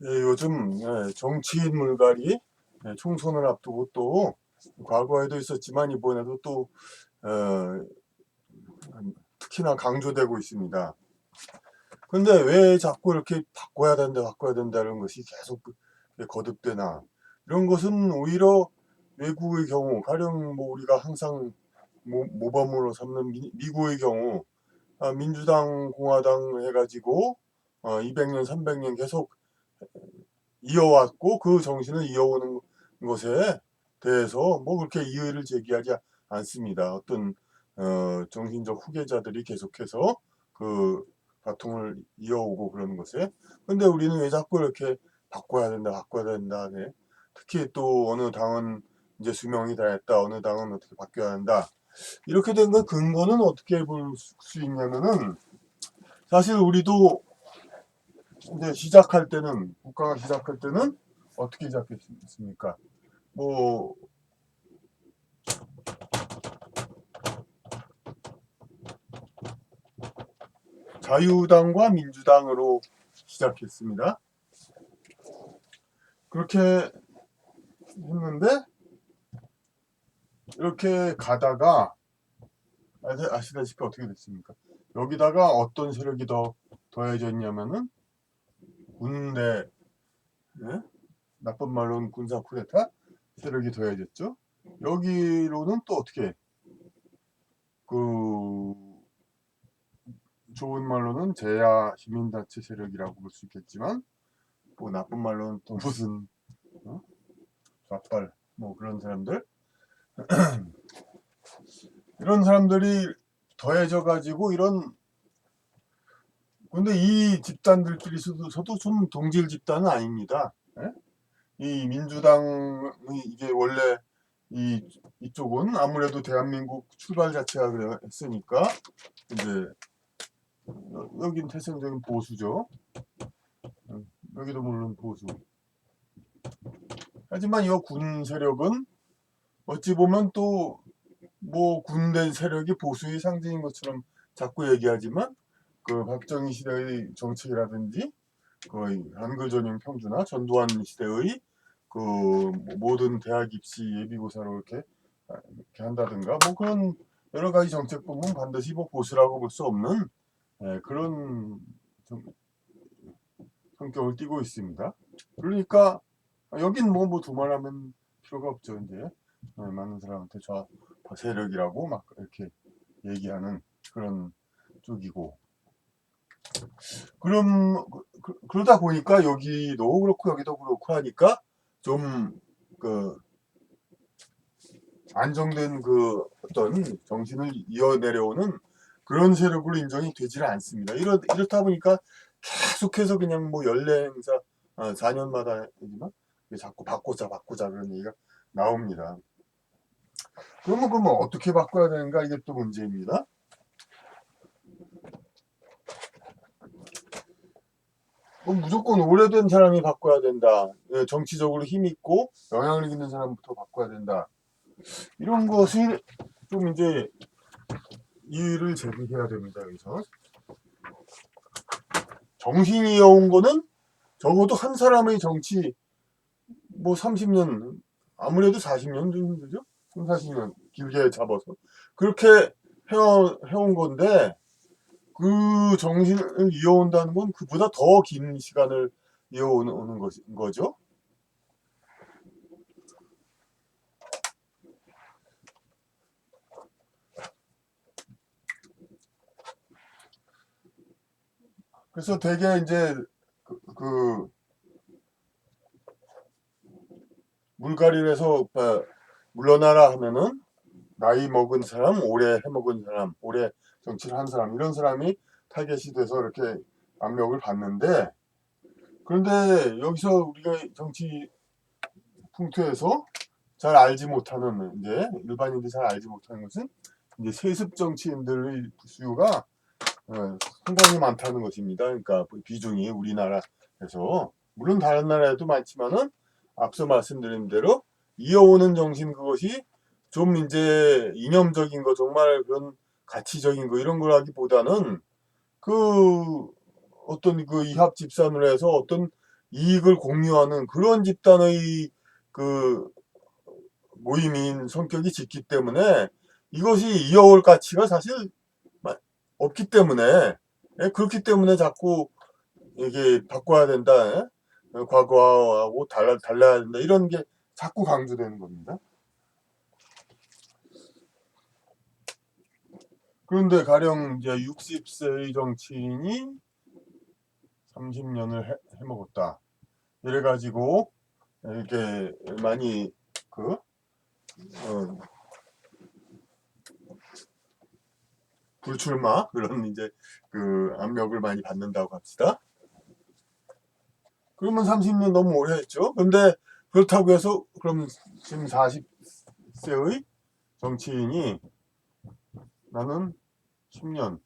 요즘 정치인 물갈이 총선을 앞두고 또 과거에도 있었지만 이번에도 또 어, 특히나 강조되고 있습니다. 근데 왜 자꾸 이렇게 바꿔야 된다는 것이 계속 거듭되나? 이런 것은 오히려 외국의 경우, 가령 뭐 우리가 항상 모범으로 삼는 미국의 경우, 민주당, 공화당 해가지고 200년, 300년 계속 이어왔고 그 정신을 이어오는 것에 대해서 뭐 그렇게 이의를 제기하지 않습니다. 어떤 정신적 후계자들이 계속해서 그 바통을 이어오고 그러는 것에. 근데 우리는 왜 자꾸 이렇게 바꿔야 된다. 네. 특히 또 어느 당은 이제 수명이 다했다. 어느 당은 어떻게 바뀌어야 한다. 이렇게 된 건 근거는 어떻게 볼 수 있냐면은, 사실 우리도 이제 국가가 시작할 때는 어떻게 시작했습니까? 뭐, 자유당과 민주당으로 시작했습니다. 그렇게 했는데, 이렇게 가다가, 아시다시피 어떻게 됐습니까? 여기다가 어떤 세력이 더해졌냐면은, 군대, 예? 나쁜 말로는 군사 쿠데타 세력이 더해졌죠. 여기로는 또 어떻게, 그, 좋은 말로는 제야 시민단체 세력이라고 볼 수 있겠지만, 뭐 나쁜 말로는 또 무슨 좌빨 뭐 그런 사람들, 이런 사람들이 더해져 가지고 이런. 근데 이 집단들끼리서도 좀 동질 집단은 아닙니다. 예? 이 민주당이 이게 원래 이쪽은 아무래도 대한민국 출발 자체가 그랬으니까 이제 여긴 태생적인 보수죠. 여기도 물론 보수. 하지만 이 군 세력은 어찌 보면 또 뭐 군대 세력이 보수의 상징인 것처럼 자꾸 얘기하지만, 그 박정희 시대의 정책이라든지 그 한글 전형 평준화, 전두환 시대의 그 모든 대학 입시 예비고사로 이렇게 한다든가 뭐 그런 여러 가지 정책 보면 반드시 뭐 보수라고 볼 수 없는 그런 성격을 띠고 있습니다. 그러니까 여긴 뭐 두말하면 필요가 없죠. 이제 많은 사람한테 세력이라고 막 이렇게 얘기하는 그런 쪽이고. 그러다 보니까 여기도 그렇고 여기도 그렇고 하니까 좀 그 안정된 그 어떤 정신을 이어내려오는 그런 세력으로 인정이 되지를 않습니다. 이렇다 보니까 계속해서 그냥 뭐 연례 행사 4년마다 되지만 자꾸 바꾸자 그런 얘기가 나옵니다. 그러면 어떻게 바꿔야 되는가, 이게 또 문제입니다. 무조건 오래된 사람이 바꿔야 된다. 정치적으로 힘 있고 영향을 있는 사람부터 바꿔야 된다. 이런 것이 좀 이제 이의를 제기해야 됩니다. 여기서 정신이 이어온 거는 적어도 한 사람의 정치 뭐 30년, 아무래도 40년 정도죠. 3, 40년 길게 잡아서 그렇게 해온 건데, 그 정신을 이어온다는 건 그보다 더 긴 시간을 이어오는 거죠. 그래서 되게 이제 그 물갈이를 해서 물러나라 하면은 나이 먹은 사람, 오래 해먹은 사람, 오래 정치를 한 사람, 이런 사람이 타겟이 돼서 이렇게 압력을 받는데, 그런데 여기서 우리가 정치 풍토에서 잘 알지 못하는, 이제 일반인들이 잘 알지 못하는 것은 이제 세습 정치인들의 수요가 상당히 많다는 것입니다. 그러니까 비중이 우리나라에서, 물론 다른 나라에도 많지만은 앞서 말씀드린 대로 이어오는 정신, 그것이 좀 이제 이념적인 거, 정말 그런 가치적인 거 이런 거라기보다는 그 어떤 그 이합 집산을 해서 어떤 이익을 공유하는 그런 집단의 그 모임인 성격이 짙기 때문에 이것이 이어올 가치가 사실 없기 때문에, 그렇기 때문에 자꾸 이게 바꿔야 된다, 과거하고 달라야 된다, 이런 게 자꾸 강조되는 겁니다. 그런데 가령 이제 60세의 정치인이 30년을 해먹었다, 이래가지고 이렇게 많이 불출마 그런 이제 압력을 많이 받는다고 합시다. 그러면 30년 너무 오래 했죠. 그런데 그렇다고 해서 그럼 지금 40세의 정치인이 나는 10년,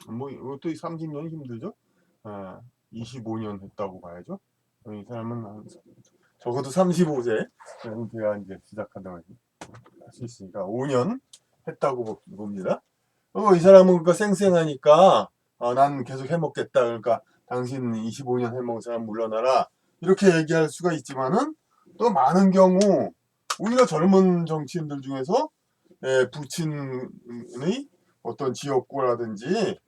뭐 이것도 30년 힘들죠. 25년 했다고 봐야죠. 이 사람은 적어도 35세 돼야 이제 시작한다고 할 수 있으니까 5년 했다고 봅니다. 이 사람은 그러니까 쌩쌩하니까 난 계속 해먹겠다. 그러니까 당신 25년 해먹은 사람 물러나라. 이렇게 얘기할 수가 있지만은 또 많은 경우 오히려 젊은 정치인들 중에서 부친의 어떤 지역구라든지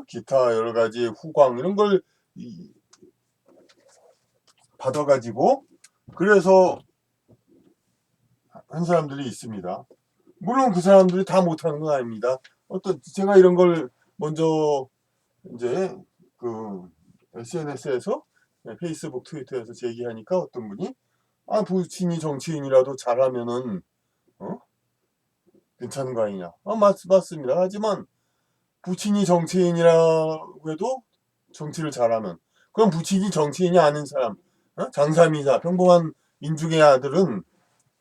기타 여러 가지 후광 이런 걸 받아가지고 그래서 한 사람들이 있습니다. 물론 그 사람들이 다 못하는 건 아닙니다. 제가 이런 걸 먼저 이제 SNS에서 페이스북, 트위터에서 제기하니까 어떤 분이 부친이 정치인이라도 잘하면은 괜찮은 거 아니냐. 맞습니다. 하지만 부친이 정치인이라고 해도 정치를 잘하면 그럼 부친이 정치인이 아닌 사람, 장사미사, 평범한 민중의 아들은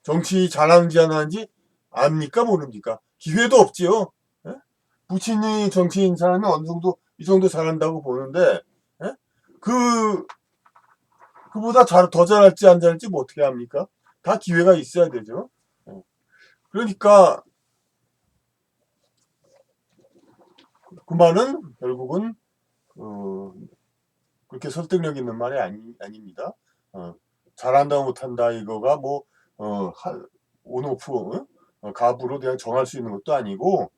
정치 잘하는지 안 하는지 압니까 모릅니까? 기회도 없지요. 부친이 정치인 사람이 어느 정도 이 정도 잘한다고 보는데 그 그보다 더 잘할지 안 잘할지 뭐 어떻게 합니까? 다 기회가 있어야 되죠. 그러니까 그 말은 결국은 그렇게 설득력 있는 말이 아닙니다. 잘한다 못한다 이거가 뭐 온오프 가부로 그냥 정할 수 있는 것도 아니고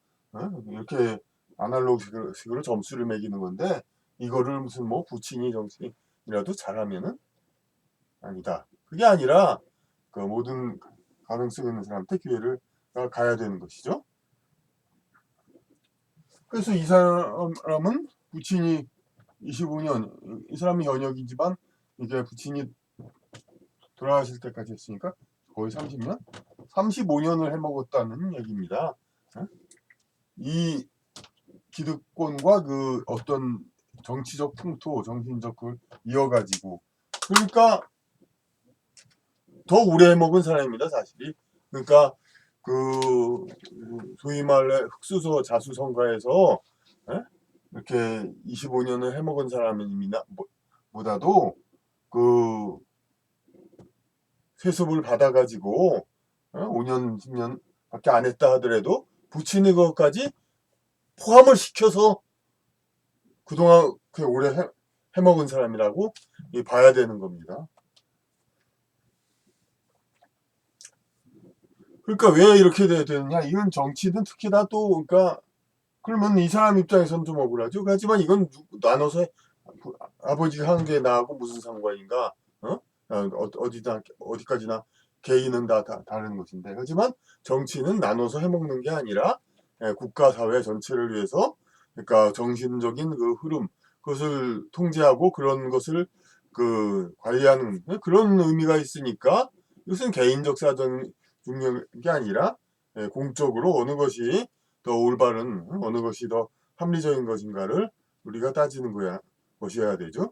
이렇게 아날로그식으로 점수를 매기는 건데 이거를 무슨 뭐 부친이 정치인이라도 잘하면은 아니다. 그게 아니라 모든 가능성 있는 사람한테 기회를 가야 되는 것이죠. 그래서 이 사람은 부친이 25년, 이 사람이 현역이지만 이게 부친이 돌아가실 때까지 했으니까 거의 30년? 35년을 해먹었다는 얘기입니다. 이 기득권과 어떤 정치적 풍토, 정신적 걸 이어가지고 그러니까 더 오래 해먹은 사람입니다, 사실이. 그러니까 소위 말해 흑수저 자수성가에서 이렇게 25년을 해먹은 사람입니다. 보다도 세습을 받아가지고 5년, 10년 밖에 안 했다 하더라도 부친이 것까지 포함을 시켜서 그동안 오래 해먹은 사람이라고 봐야 되는 겁니다. 그러니까 왜 이렇게 되느냐? 이건 정치든 특히 다 또 그러니까 그러면 이 사람 입장에서는 좀 억울하죠. 하지만 이건 나눠서 아버지가 한 게 나하고 무슨 상관인가? 어디까지나 개인은 다 다른 것인데 하지만 정치는 나눠서 해먹는 게 아니라 국가 사회 전체를 위해서 그러니까 정신적인 흐름 그것을 통제하고 그런 것을 관리하는 그런 의미가 있으니까 이것은 개인적 사정 중요한 게 아니라 공적으로 어느 것이 더 올바른 어느 것이 더 합리적인 것인가를 우리가 따지는 것이어야 되죠.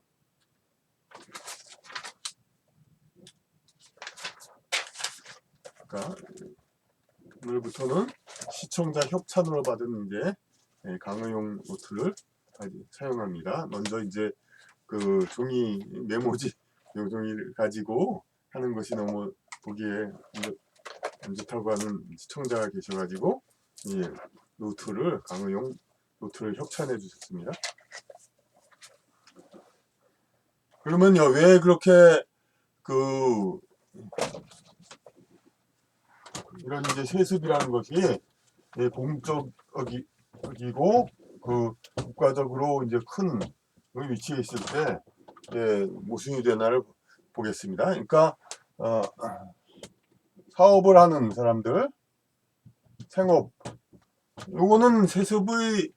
그러니까 오늘부터는 시청자 협찬으로 받은 이제 강의용 노트를 사용합니다. 먼저 이제 종이 메모지 요 종이를 가지고 하는 것이 너무 보기에 안 좋다고 하는 시청자가 계셔가지고 이 강의용 노트를 협찬해 주셨습니다. 그러면요, 왜 그렇게 그 이런 이제 세습이라는 것이 공적이고 그 국가적으로 이제 큰 위치에 있을 때 모순이 되나를 보겠습니다. 그러니까 사업을 하는 사람들, 생업, 요거는 세습의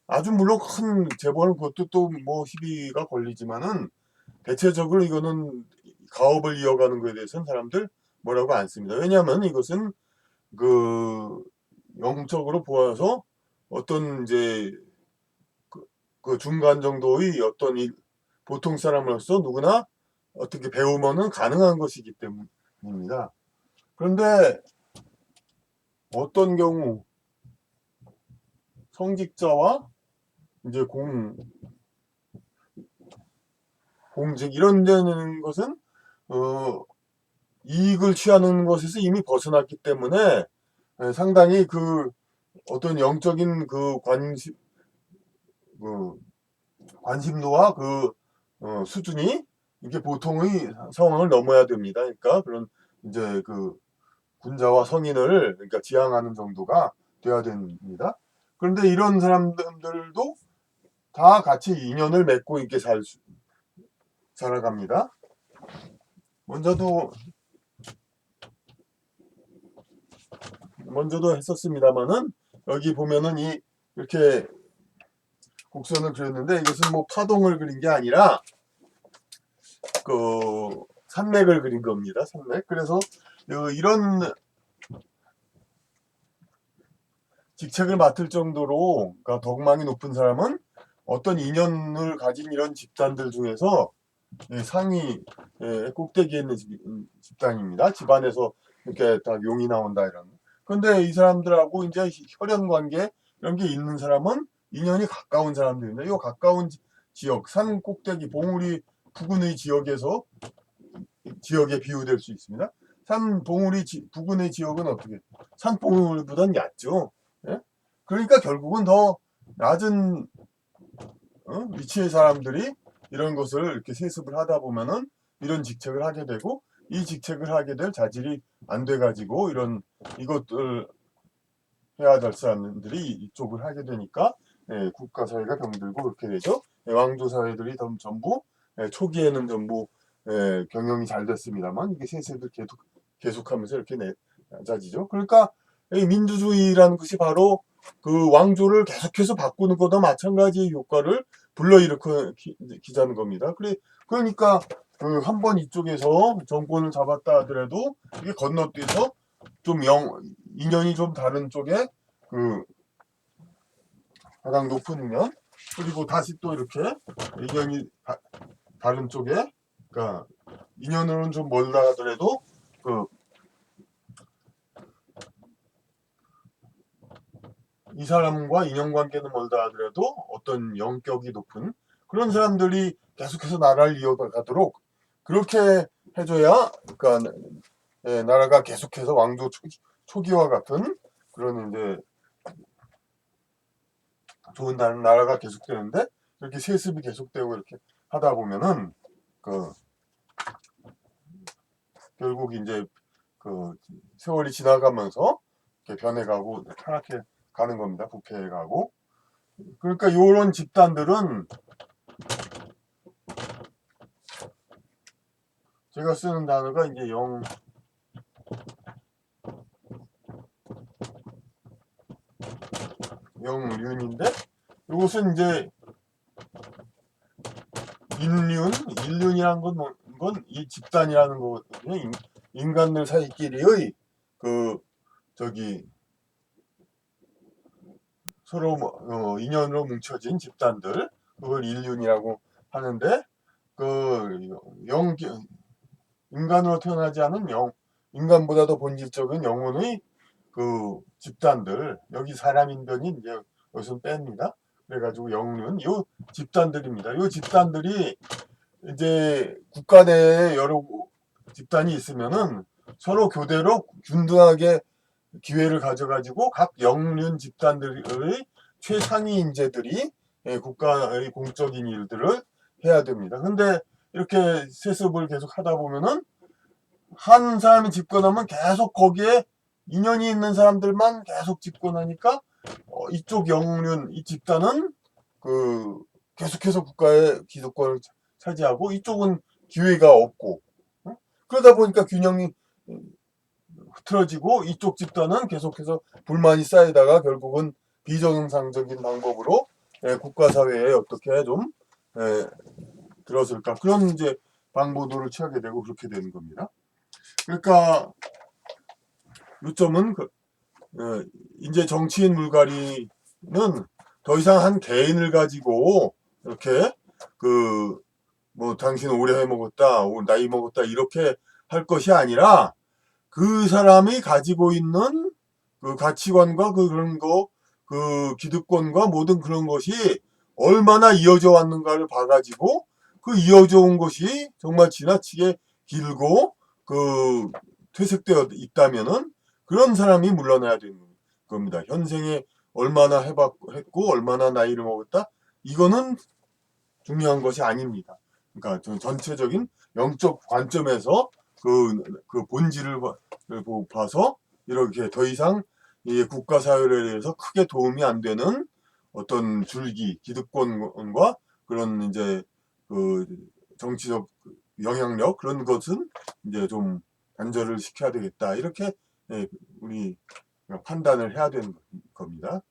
아주 물론 큰 재벌은 그것도 또 뭐 시비가 걸리지만은 대체적으로 이거는 가업을 이어가는 거에 대해서는 사람들 뭐라고 안 씁니다. 왜냐하면 이것은 그 영적으로 보아서 어떤 이제 그 중간 정도의 어떤 보통 사람으로서 누구나 어떻게 배우면은 가능한 것이기 때문입니다. 그런데 어떤 경우 성직자와 이제 공직 이런 데는 것은 이익을 취하는 것에서 이미 벗어났기 때문에 상당히 그 어떤 영적인 그 관심도와 그 수준이 이게 보통의 상황을 넘어야 됩니다. 그러니까 그런 이제 그 군자와 성인을 그러니까 지향하는 정도가 돼야 됩니다. 그런데 이런 사람들도 다 같이 인연을 맺고 이렇게 살아갑니다. 먼저도 했었습니다만은 여기 보면은 이렇게 곡선을 그렸는데 이것은 뭐 파동을 그린 게 아니라 그 산맥을 그린 겁니다. 산맥. 그래서 이런 직책을 맡을 정도로 그러니까 덕망이 높은 사람은 어떤 인연을 가진 이런 집단들 중에서 상위 꼭대기에 있는 집단입니다. 집안에서 이렇게 다 용이 나온다 이런. 근데 이 사람들하고 이제 혈연 관계 이런 게 있는 사람은 인연이 가까운 사람들인데 이 가까운 지역 산 꼭대기 봉우리 부근의 지역에 비유될 수 있습니다. 산 봉우리 부근의 지역은 어떻게 산 봉우리보다는 얕죠. 예? 그러니까 결국은 더 낮은 위치의 사람들이 이런 것을 이렇게 세습을 하다 보면은 이런 직책을 하게 되고 이 직책을 하게 될 자질이 안 돼 가지고 이것들 해야 될 사람들이 이쪽을 하게 되니까 국가 사회가 병들고 그렇게 되죠. 왕조 사회들이 전부 초기에는 전부 경영이 잘 됐습니다만 이게 세습을 계속하면서 이렇게 낮아지죠. 그러니까 이 민주주의라는 것이 바로 그 왕조를 계속해서 바꾸는 것과 마찬가지의 효과를 불러일으키자는 겁니다. 그러니까 그 한 번 이쪽에서 정권을 잡았다 하더라도 이게 건너뛰어서 좀 인연이 좀 다른 쪽에 그 가장 높은 인연 그리고 다시 또 이렇게 인연이 다른 쪽에 그러니까 인연으로는 좀 멀다 하더라도 그 이 사람과 인연관계는 멀다 하더라도 어떤 영격이 높은 그런 사람들이 계속해서 나라를 이어가도록 그렇게 해줘야 그러니까 나라가 계속해서 왕조 초기와 같은 그런 이제 좋은 나라가 계속되는데 이렇게 세습이 계속되고 이렇게 하다 보면은 그 결국 이제 그 세월이 지나가면서 이렇게 변해가고 타락해 가는 겁니다. 부패해가고. 그러니까 이런 집단들은 제가 쓰는 단어가 이제 영륜인데 이것은 이제 인륜이라는 건 이 집단이라는 거거든요. 인간들 사이끼리의 그 저기 서로 인연으로 뭉쳐진 집단들 그걸 인륜이라고 하는데 그 인간으로 태어나지 않은 인간보다 더 본질적인 영혼의 그 집단들 여기 사람 인변이 이제 여기서 뺍니다. 그래가지고 영륜 요 집단들입니다. 요 집단들이 이제 국가 내에 여러 집단이 있으면은 서로 교대로 균등하게 기회를 가져가지고 각 영륜 집단들의 최상위 인재들이 국가의 공적인 일들을 해야 됩니다. 근데 이렇게 세습을 계속 하다 보면은 한 사람이 집권하면 계속 거기에 인연이 있는 사람들만 계속 집권하니까 이쪽 영륜 이 집단은 그 계속해서 국가의 기득권을 차지하고 이쪽은 기회가 없고 그러다 보니까 균형이 흐트러지고 이쪽 집단은 계속해서 불만이 쌓이다가 결국은 비정상적인 방법으로 국가 사회에 어떻게 좀 들어설까 그런 이제 방법들을 취하게 되고 그렇게 되는 겁니다. 그러니까 요점은 이제 정치인 물갈이는 더 이상 한 개인을 가지고 이렇게 뭐 당신 오래 해먹었다, 나이 먹었다 이렇게 할 것이 아니라 그 사람이 가지고 있는 그 가치관과 그런 거, 그 기득권과 모든 그런 것이 얼마나 이어져 왔는가를 봐가지고 그 이어져 온 것이 정말 지나치게 길고 퇴색되어 있다면은 그런 사람이 물러나야 되는 겁니다. 현생에 얼마나 했고 얼마나 나이를 먹었다 이거는 중요한 것이 아닙니다. 그러니까 전체적인 영적 관점에서 그 본질을 봐서 이렇게 더 이상 이 국가 사회에 대해서 크게 도움이 안 되는 어떤 줄기 기득권과 그런 이제 그 정치적 영향력 그런 것은 이제 좀 단절을 시켜야 되겠다 이렇게 우리 판단을 해야 되는 겁니다.